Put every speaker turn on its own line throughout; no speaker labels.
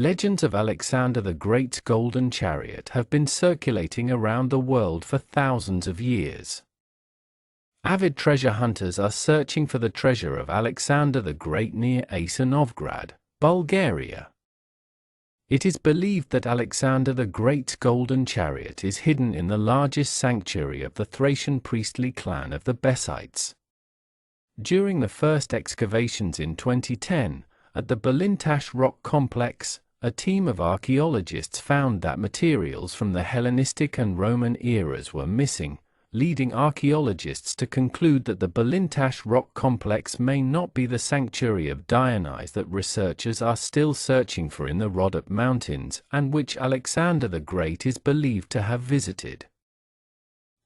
Legends of Alexander the Great's golden chariot have been circulating around the world for thousands of years. Avid treasure hunters are searching for the treasure of Alexander the Great near Novgorod, Bulgaria. It is believed that Alexander the Great's golden chariot is hidden in the largest sanctuary of the Thracian priestly clan of the Satrites. During the first excavations in 2010, at the Belintash rock complex, a team of archaeologists found that materials from the Hellenistic and Roman eras were missing, leading archaeologists to conclude that the Belintash rock complex may not be the sanctuary of Dionysus that researchers are still searching for in the Rhodope mountains, and which Alexander the Great is believed to have visited.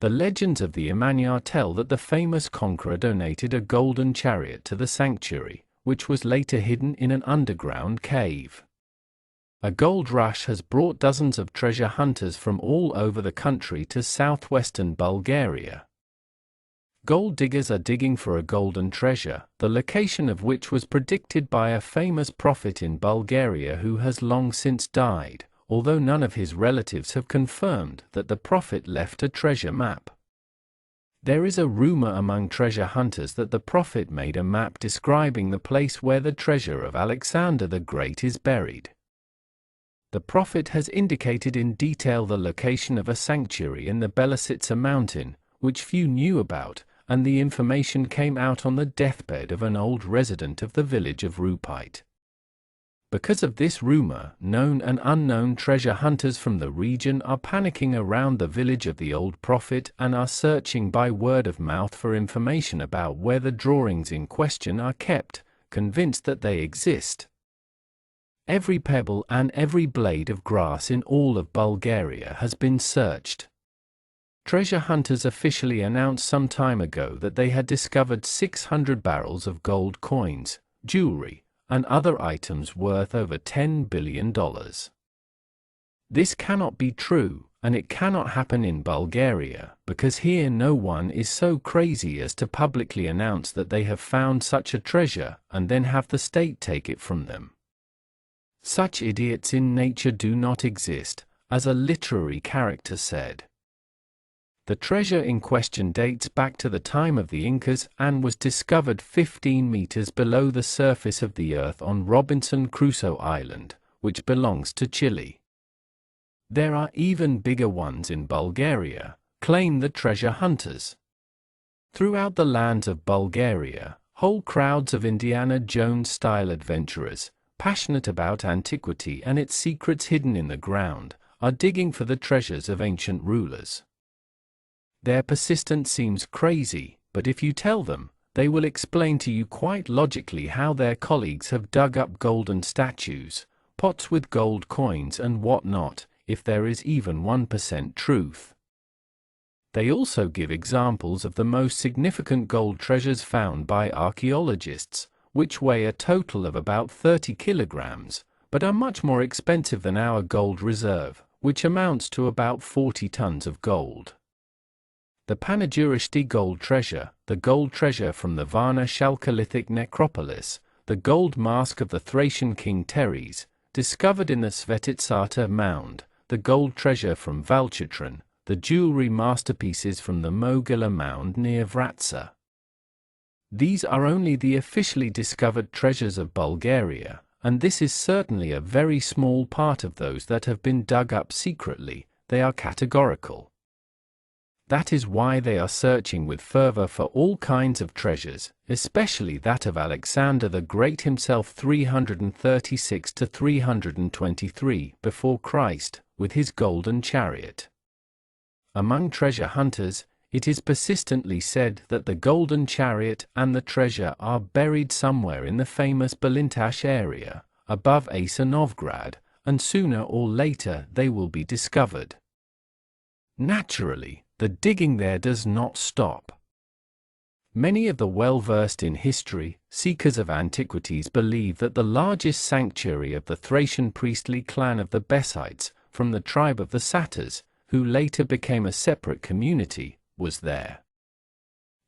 The legends of the Emmanuel tell that the famous conqueror donated a golden chariot to the sanctuary, which was later hidden in an underground cave. A gold rush has brought dozens of treasure hunters from all over the country to southwestern Bulgaria. Gold diggers are digging for a golden treasure, the location of which was predicted by a famous prophet in Bulgaria who has long since died, although none of his relatives have confirmed that the prophet left a treasure map. There is a rumor among treasure hunters that the prophet made a map describing the place where the treasure of Alexander the Great is buried. The prophet has indicated in detail the location of a sanctuary in the Belisitsa mountain, which few knew about, and the information came out on the deathbed of an old resident of the village of Rhodope. Because of this rumor, known and unknown treasure hunters from the region are panicking around the village of the old prophet and are searching by word of mouth for information about where the drawings in question are kept, convinced that they exist. Every pebble and every blade of grass in all of Bulgaria has been searched. Treasure hunters officially announced some time ago that they had discovered 600 barrels of gold coins, jewelry, and other items worth over $10 billion. This cannot be true, and it cannot happen in Bulgaria, because here no one is so crazy as to publicly announce that they have found such a treasure and then have the state take it from them. Such idiots in nature do not exist, as a literary character said. The treasure in question dates back to the time of the Incas and was discovered 15 meters below the surface of the earth on Robinson Crusoe Island, which belongs to Chile. There are even bigger ones in Bulgaria, claim the treasure hunters. Throughout the lands of Bulgaria, whole crowds of Indiana Jones-style adventurers, passionate about antiquity and its secrets hidden in the ground, are digging for the treasures of ancient rulers. Their persistence seems crazy, but if you tell them, they will explain to you quite logically how their colleagues have dug up golden statues, pots with gold coins and whatnot, if there is even 1% truth. They also give examples of the most significant gold treasures found by archaeologists, which weigh a total of about 30 kilograms, but are much more expensive than our gold reserve, which amounts to about 40 tons of gold. The Panegyristi gold treasure, the gold treasure from the Varna Chalcolithic necropolis, the gold mask of the Thracian king Tirizis, discovered in the Svetitsarta mound, the gold treasure from Valchitran, the jewelry masterpieces from the Mogila mound near Vratsa. These are only the officially discovered treasures of Bulgaria, and this is certainly a very small part of those that have been dug up secretly. They are categorical. That is why they are searching with fervor for all kinds of treasures, especially that of Alexander the Great himself 336 to 323 before Christ, with his golden chariot. Among treasure hunters, it is persistently said that the golden chariot and the treasure are buried somewhere in the famous Belintash area, above Novgorod, and sooner or later they will be discovered. Naturally, the digging there does not stop. Many of the well-versed in history, seekers of antiquities believe that the largest sanctuary of the Thracian priestly clan of the Satrites, from the tribe of the Satyrs, who later became a separate community, was there.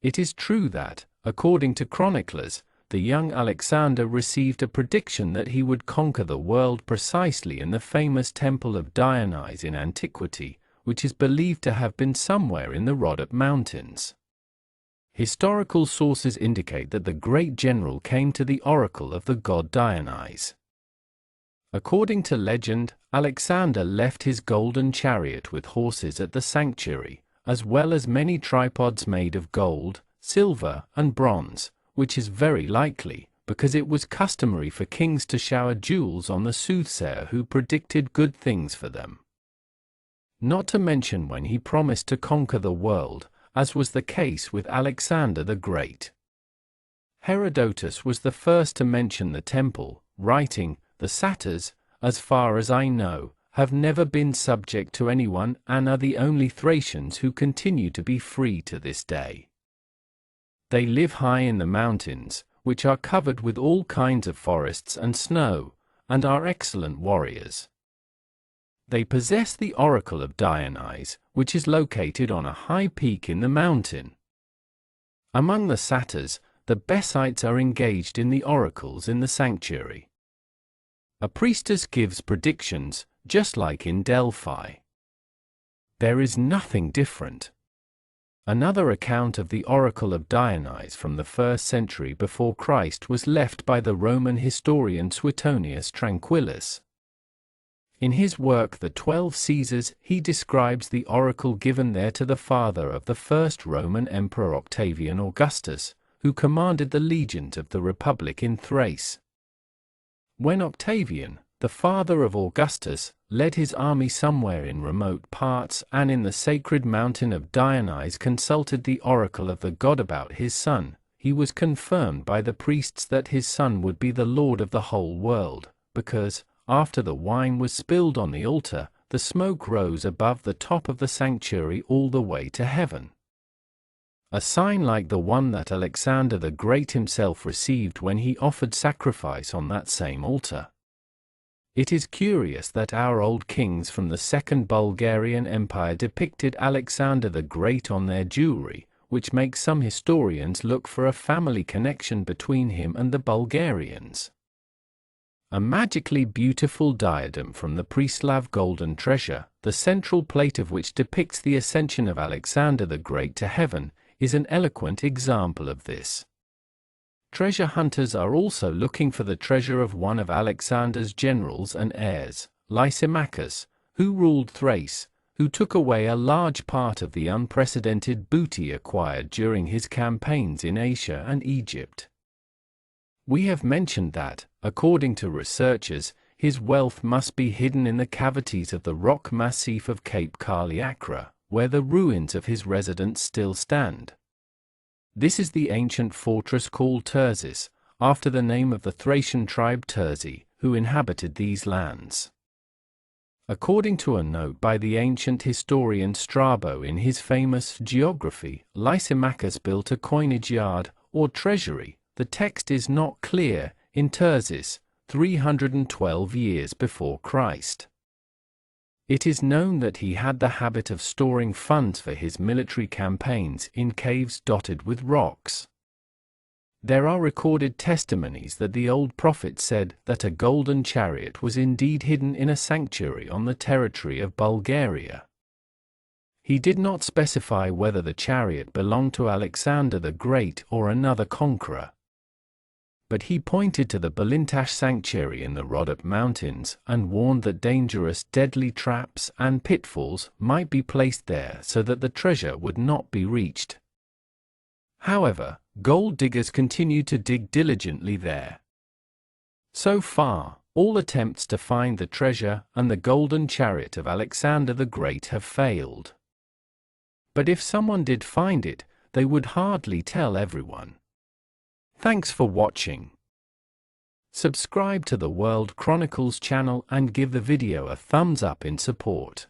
It is true that, according to chroniclers, the young Alexander received a prediction that he would conquer the world precisely in the famous temple of Dionysus in antiquity, which is believed to have been somewhere in the Rhodope mountains. Historical sources indicate that the great general came to the oracle of the god Dionysus. According to legend, Alexander left his golden chariot with horses at the sanctuary, as well as many tripods made of gold, silver, and bronze, which is very likely, because it was customary for kings to shower jewels on the soothsayer who predicted good things for them. Not to mention when he promised to conquer the world, as was the case with Alexander the Great. Herodotus was the first to mention the temple, writing, "The satyrs, as far as I know, have never been subject to anyone and are the only Thracians who continue to be free to this day. They live high in the mountains, which are covered with all kinds of forests and snow, and are excellent warriors. They possess the oracle of Dionysus, which is located on a high peak in the mountain. Among the satyrs, the Bessites are engaged in the oracles in the sanctuary. A priestess gives predictions, just like in Delphi. There is nothing different." Another account of the oracle of Dionysus from the 1st century before Christ was left by the Roman historian Suetonius Tranquillus. In his work The 12 Caesars, he describes the oracle given there to the father of the first Roman Emperor Octavian Augustus, who commanded the legions of the Republic in Thrace. When Octavian, the father of Augustus, led his army somewhere in remote parts and in the sacred mountain of Dionysus consulted the oracle of the god about his son, he was confirmed by the priests that his son would be the lord of the whole world, because, after the wine was spilled on the altar, the smoke rose above the top of the sanctuary all the way to heaven. A sign like the one that Alexander the Great himself received when he offered sacrifice on that same altar. It is curious that our old kings from the Second Bulgarian Empire depicted Alexander the Great on their jewelry, which makes some historians look for a family connection between him and the Bulgarians. A magically beautiful diadem from the Preslav golden treasure, the central plate of which depicts the ascension of Alexander the Great to heaven, is an eloquent example of this. Treasure hunters are also looking for the treasure of one of Alexander's generals and heirs, Lysimachus, who ruled Thrace, who took away a large part of the unprecedented booty acquired during his campaigns in Asia and Egypt. We have mentioned that, according to researchers, his wealth must be hidden in the cavities of the rock massif of Cape Kaliakra, where the ruins of his residence still stand. This is the ancient fortress called Tirizis, after the name of the Thracian tribe Tirzi, who inhabited these lands. According to a note by the ancient historian Strabo in his famous Geography, Lysimachus built a coinage yard, or treasury, the text is not clear, in Tirizis, 312 years before Christ. It is known that he had the habit of storing funds for his military campaigns in caves dotted with rocks. There are recorded testimonies that the old prophet said that a golden chariot was indeed hidden in a sanctuary on the territory of Bulgaria. He did not specify whether the chariot belonged to Alexander the Great or another conqueror. But he pointed to the Belintash sanctuary in the Rhodope mountains and warned that dangerous, deadly traps and pitfalls might be placed there so that the treasure would not be reached. However, gold diggers continued to dig diligently there. So far, all attempts to find the treasure and the golden chariot of Alexander the Great have failed. But if someone did find it, they would hardly tell everyone. Thanks for watching. Subscribe to the World Chronicles channel and give the video a thumbs up in support.